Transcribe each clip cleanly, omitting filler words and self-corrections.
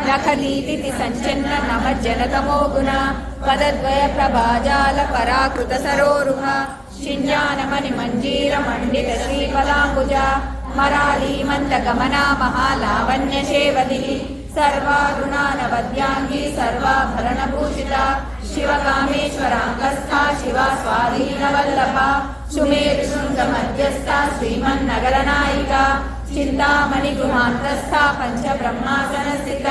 నఖదీతిథి సంచన్న నమజ్జనతమో గుణ పదద్వయ ప్రభాజాల పరాకృత సరోరుహ శింజానమణి మంజీర మండిత శ్రీపదాంబుజ మరాళీ మంద గమనా మహాలావణ్య శేవది సర్వారుణానవద్యాంగి సర్వాభరణభూషిత శివకామేశ్వరాంగస్థా శివ స్వాధీనవల్లభ సుమేరు శృంగ మధ్యస్థ శ్రీమన్నగర నాయిక చింతామణి గృహాంతస్థ పంచ బ్రహ్మాసన స్థిత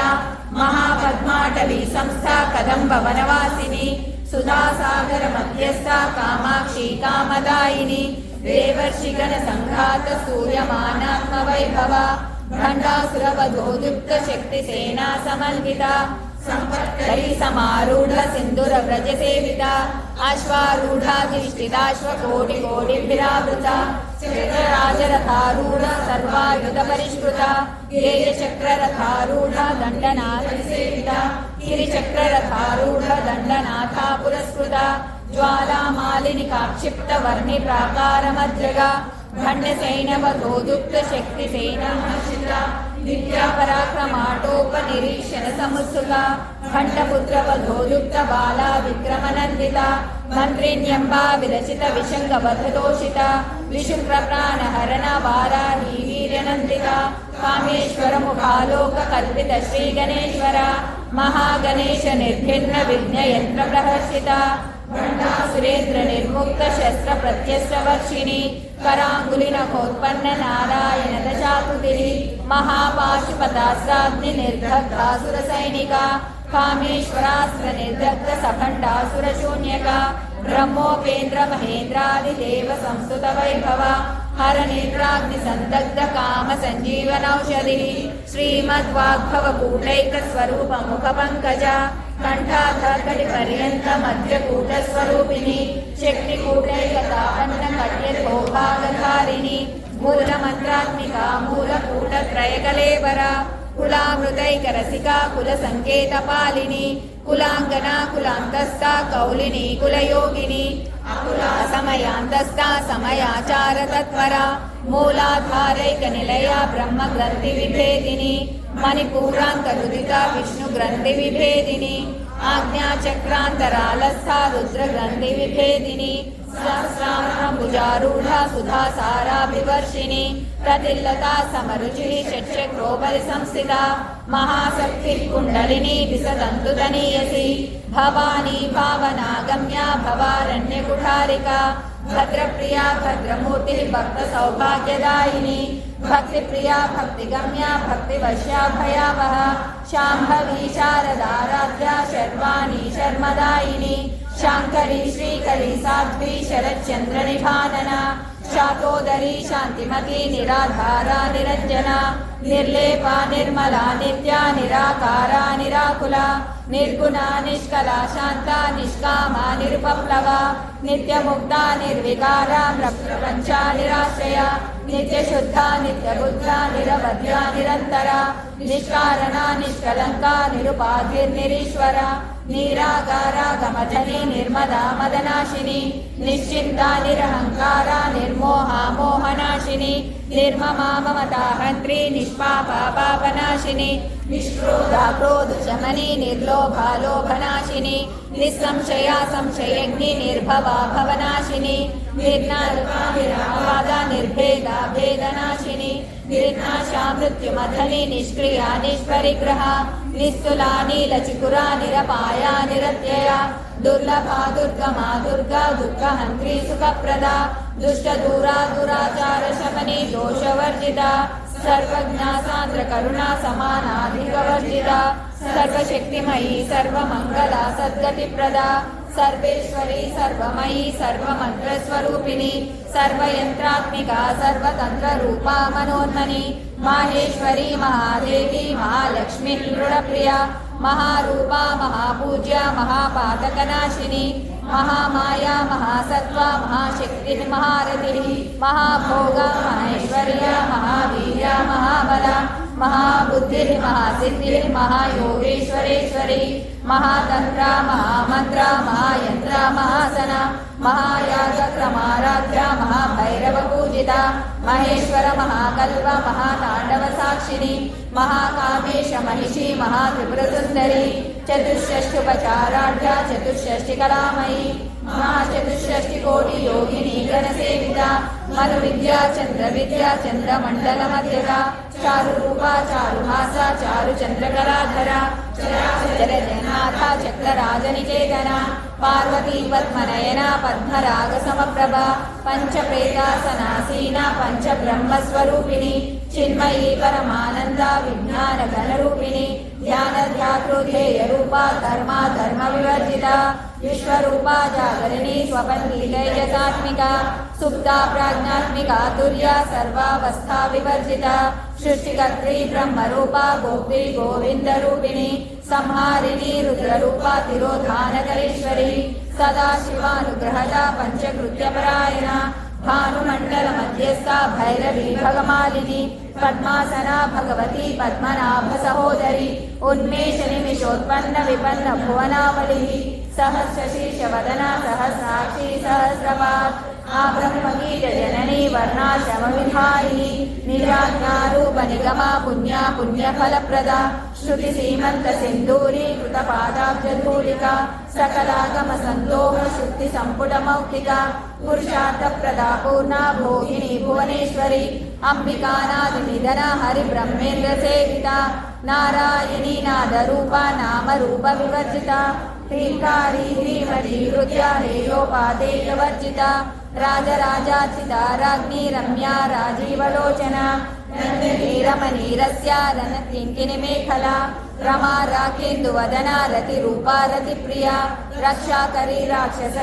మహాపద్మాటవీ సంస్థ కదంబ వనవాసిని సుధాసాగర మధ్యస్థ కామాక్షి కామదాయిని దేవర్షిగణ సంఘాత సూర్యమానాత్మ వైభవ భండాసురవధోదుప్త శక్తి సేనా సమన్విత సంపత్కరీ సమారూఢ సింధుర వ్రజ సేవిత అశ్వారూఢాధిష్ఠితాశ్వకోటి కోటిభిరావృత చక్రరాజరథారూఢ సర్వాయుధ పరిష్కృత గేయ చక్రరథారూఢ దండనాథ సేవిత గిరిచక్రరథారూఢ దండనాథ పురస్కృత జ్వాలామాలిని కాక్షిప్త వర్ణి ప్రాకారమద్రగ ఖండసైనవధోదుప్త శక్తి సేనాశ్రిత విద్యా పరాక్రమాటోపనిరీక్షణ సముత్సుక ఖండపుత్రవధోదుప్త బాలా విక్రమనందిత మంత్రిణ్యంబా విరచిత విశంగవధదోషిత విశుక్రప్రాణహరణ వారాహి వీర్యనందిత కామేశ్వర ముఖాలోక కల్పిత శ్రీ గణేశ్వర మహాగణేశ నిర్భిన్న విఘ్నయంత్ర ప్రహర్షిత సురేంద్ర నిర్ముక్త శస్త్ర ప్రత్యస్త్ర వర్షిణి కరాంగులి నఖోత్పన్న నారాయణ దశాకృతి మహాపాశుపతాస్త్రాగ్ని నిర్దగ్ధాసుర సైనిక కామేశ్వరాస్త్ర నిర్దగ్ధ సఖండాసుర శూన్యక బ్రహ్మోపేంద్ర మహేంద్రాది దేవ సంస్తుత వైభవ హర నేత్రాగ్ని సందగ్ధ కామ సంజీవనౌషధి శ్రీమద్వాగ్భవ కూటైక స్వరూప ముఖ పంకజ కంఠాధకటి పర్యంత మధ్యకూట స్వరూపిణి శక్తి కూటైకతాపన్న కట్యభోభాగధారిణి మూలమంత్రాత్మిక మూలకూట త్రయకలేవర కులామృతైక రసికా కుల సంకేత పాలిని కులాంగన కులాంతస్థ కౌలిని కులయోగిని అకులా సమయాంతస్థ సమయాచార తత్వర మూలాధారైక నిలయ బ్రహ్మ గ్రంథి విభేదిని మణిపూరాంతరుదిత విష్ణు గ్రంథి విభేదిని ఆజ్ఞాచక్రాంతరాలస్థ రుద్ర గ్రంథి విభేదిని సహస్రాంబుజారూఢ సుధాసారాభివర్షిణి ప్రతిల్లతా సమరుచి షట్చక్రోపరి సంస్థిత మహాశక్తి కుండలిని విసదంతుతనీయసి భవానీ భావనాగమ్య భవారణ్య కుఠారిక భద్రప్రియా భద్రమూర్తి భక్త సౌభాగ్యదాయిని భక్తి ప్రియా భక్తి గమ్య భక్తి వశ్యా భయావహ శాంభవి శారదారాధ్య శర్వాణి శర్మదాయిని శాంకరి శ్రీకరి సాధ్వి శరచంద్ర నిభానన శాతోదరి శాంతిమతి నిరాధారా నిరంజన నిర్లేప నిర్మలా నిత్య నిరాకార నిరాకుల నిర్గుణ నిష్కల శాంత నిష్కామ నిరుపప్లవ నిత్యముక్త నిర్వికార ప్రపంచ నిరాశ్రయ నిత్యశుద్ధ నిత్యబుద్ధ నిరవధ్య నిరంతర నిష్కారణ నిష్కలంక నిరుపాధిర్నిరీశ్వర నిరాగార గమధని నిర్మదా మదనాశిని నిశ్చింత నిరహంకార నిర్మోహ మోహనాశిని నిర్మమా మమతాహంత్రి నిష్పాప పాపనాశిని నిష్క్రోధ క్రోధ శమని నిర్లోభ లోభనాశిని నిస్సంశయ సంశయజ్ఞి నిర్భవ భవనాశిని నిర్నాద నిర్భేద భేదనాశిని నిర్నాశా మృత్యుమథని నిష్క్రియా నిష్పరిగ్రహ నిస్తులా నీలచికురా నిరపాయా నిరత్యయ దుర్లభా దుర్గమా దుర్గా దుఃఖహంత్రి సుఖప్రద దుష్ట దూరా దురాచార శమని దోషవర్జిత సర్వజ్ఞా సాంద్ర కరుణా సమానాధికవర్జిత సర్వశక్తిమయీ సర్వమంగళ సద్గతి ప్రద సర్వేశ్వరి సర్వమయీ సర్వమంత్రస్వరూపిణి సర్వయంత్రాత్మిక సర్వతంత్ర రూపా మనోన్మని మాహేశ్వరి మహాదేవి మహాలక్ష్మి నృణప్రియ మహారూపా మహాపూజ్య మహాపాతకనాశిని మహామాయా మహాసత్వ మహాశక్తి మహారథి మహాభోగ మహేశ్వర్య మహావీర్య మహాబల महाबुद्धिः महासिद्धिः महायोगेश्वरेश्वरी महातन्त्रा महामन्त्रा महायन्त्रा महासना महायागक्रमाराध्या महाभैरवपूजिता महेश्वर महाकल्प महाताण्डवसाक्षिणी महाकामेश महिषी महात्रिपुरसुन्दरी चतुष्षष्ट्युपचाराढ्या चतुष्षष्टिकलामयी महाचतुष्षष्टिकोटियोगिनी गणसेविता मनुविद्या चन्द्रविद्या चन्द्रमण्डलमध्यगा चारुरूपा चारुहासा चारुचन्द्रकलाधरा चरजनाथा चक्रराजनिकेतना पार्वती पद्मनयना पद्मरागसमप्रभा पञ्चप्रेतासनासीना पञ्चब्रह्मस्वरूपिणी चिन्मयी परमानन्दा विज्ञानघनरूपिणी ध्यानध्यातृध्येयरूपा धर्मा धर्मविवर्जिता विश्वरूपा जागरिणी स्वपन्दितैजसात्मिका सुप्ता प्राज्ञात्मिका तुर्या सर्वावस्था विवर्जिता सृष्टिकर्त्री ब्रह्मरूपा गोप्त्री गोविन्दरूपिणी संहारिणी रुद्ररूपा तिरोधानकरेश्वरी सदाशिवानुग्रहदा पञ्चकृत्यपरायणा भानुमण्डलमध्यस्था भैरवी भगमालिनी पद्मासना भगवती पद्मनाभ सहोदरी उन्मेषनिमिषोत्पन्न विपन्न भुवनावलिः सहस्रशीर्षवदना सहस्राक्षी सहस्रपात् आब्रह्मगीतजननी वर्णाश्रमविधायिनी निराज्ञारूपनिगमा पुण्या पुण्यफलप्रदा श्रुतिसीमन्तसिन्दूरी कृतपादाब्जधूलिका सकलागमसन्दोह शुक्तिसम्पुटमौक्तिका पुरुषार्थप्रदा पूर्णा भोगिनी भुवनेश्वरी अम्बिकानादिनिधना हरिब्रह्मेन्द्रसेविता नारायणी नादरूपा नामरूपविवर्जिता ह्रीङ्कारी ह्रीमती हृद्या हेयोपादेयवर्जिता राजराजार्चिता राज्ञी रम्या राजीवलोचना रमणीरस्या रणकिङ्किणिमेखला रमा राकेन्दुवदना रतिरूपा रतिप्रिया रक्षाकरी राक्षस